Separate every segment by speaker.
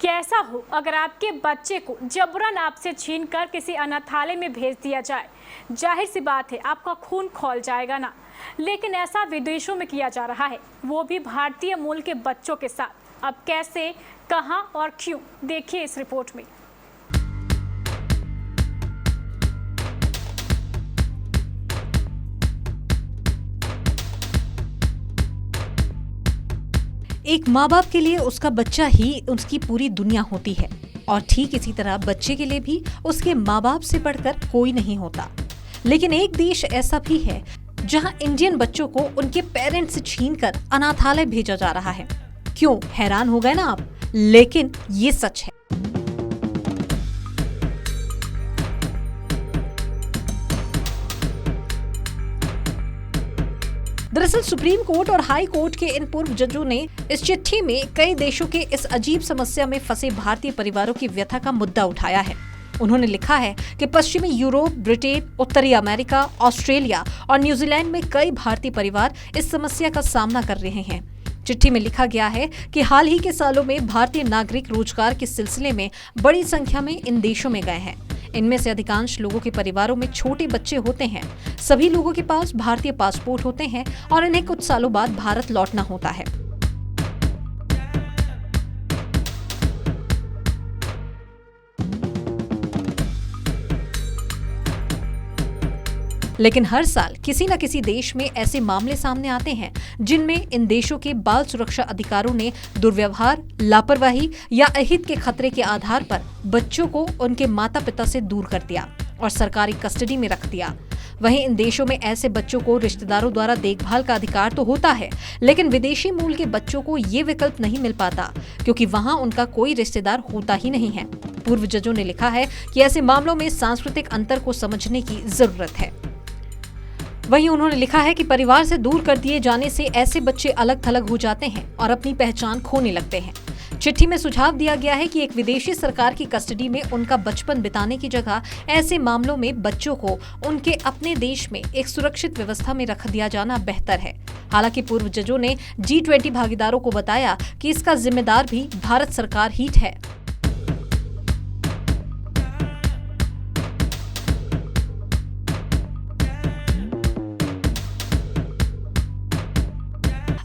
Speaker 1: कैसा हो अगर आपके बच्चे को जबरन आपसे छीनकर किसी अनाथालय में भेज दिया जाए। जाहिर सी बात है आपका खून खौल जाएगा ना। लेकिन ऐसा विदेशों में किया जा रहा है, वो भी भारतीय मूल के बच्चों के साथ। अब कैसे, कहां और क्यों, देखिए इस रिपोर्ट में।
Speaker 2: एक माँ बाप के लिए उसका बच्चा ही उसकी पूरी दुनिया होती है और ठीक इसी तरह बच्चे के लिए भी उसके माँ बाप से बढ़कर कोई नहीं होता। लेकिन एक देश ऐसा भी है जहाँ इंडियन बच्चों को उनके पेरेंट्स से छीनकर अनाथालय भेजा जा रहा है। क्यों, हैरान हो गए ना आप? लेकिन ये सच है। दरअसल सुप्रीम कोर्ट और हाई कोर्ट के इन पूर्व जजों ने इस चिट्ठी में कई देशों के इस अजीब समस्या में फंसे भारतीय परिवारों की व्यथा का मुद्दा उठाया है। उन्होंने लिखा है कि पश्चिमी यूरोप, ब्रिटेन, उत्तरी अमेरिका, ऑस्ट्रेलिया और न्यूजीलैंड में कई भारतीय परिवार इस समस्या का सामना कर रहे हैं। चिट्ठी में लिखा गया है कि हाल ही के सालों में भारतीय नागरिक रोजगार के सिलसिले में बड़ी संख्या में इन देशों में गए हैं। इनमें से अधिकांश लोगों के परिवारों में छोटे बच्चे होते हैं। सभी लोगों के पास भारतीय पासपोर्ट होते हैं और इन्हें कुछ सालों बाद भारत लौटना होता है। लेकिन हर साल किसी न किसी देश में ऐसे मामले सामने आते हैं जिनमें इन देशों के बाल सुरक्षा अधिकारों ने दुर्व्यवहार, लापरवाही या अहित के खतरे के आधार पर बच्चों को उनके माता पिता से दूर कर दिया और सरकारी कस्टडी में रख दिया। वहीं इन देशों में ऐसे बच्चों को रिश्तेदारों द्वारा देखभाल का अधिकार तो होता है, लेकिन विदेशी मूल के बच्चों को ये विकल्प नहीं मिल पाता क्योंकि वहां उनका कोई रिश्तेदार होता ही नहीं है। पूर्व जजों ने लिखा है कि ऐसे मामलों में सांस्कृतिक अंतर को समझने की जरूरत है। वहीं उन्होंने लिखा है कि परिवार से दूर कर दिए जाने से ऐसे बच्चे अलग थलग हो जाते हैं और अपनी पहचान खोने लगते हैं। चिट्ठी में सुझाव दिया गया है कि एक विदेशी सरकार की कस्टडी में उनका बचपन बिताने की जगह ऐसे मामलों में बच्चों को उनके अपने देश में एक सुरक्षित व्यवस्था में रख दिया जाना बेहतर है। हालांकि पूर्व जजों ने G20 भागीदारों को बताया कि इसका जिम्मेदार भी भारत सरकार ही है।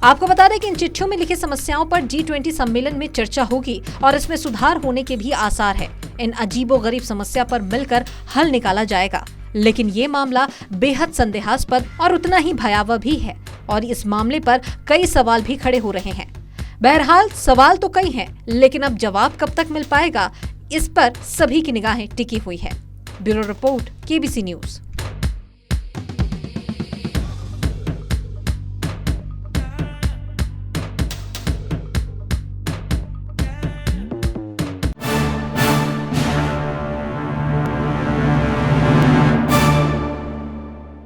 Speaker 2: आपको बता दें कि इन चिट्ठियों में लिखी समस्याओं पर G20 सम्मेलन में चर्चा होगी और इसमें सुधार होने के भी आसार है। इन अजीबोगरीब समस्या पर मिलकर हल निकाला जाएगा। लेकिन ये मामला बेहद संदेहास्पद और उतना ही भयावह भी है और इस मामले पर कई सवाल भी खड़े हो रहे हैं। बहरहाल सवाल तो कई हैं, लेकिन अब जवाब कब तक मिल पाएगा, इस पर सभी की निगाहें टिकी हुई है। Bureau report, KBC news.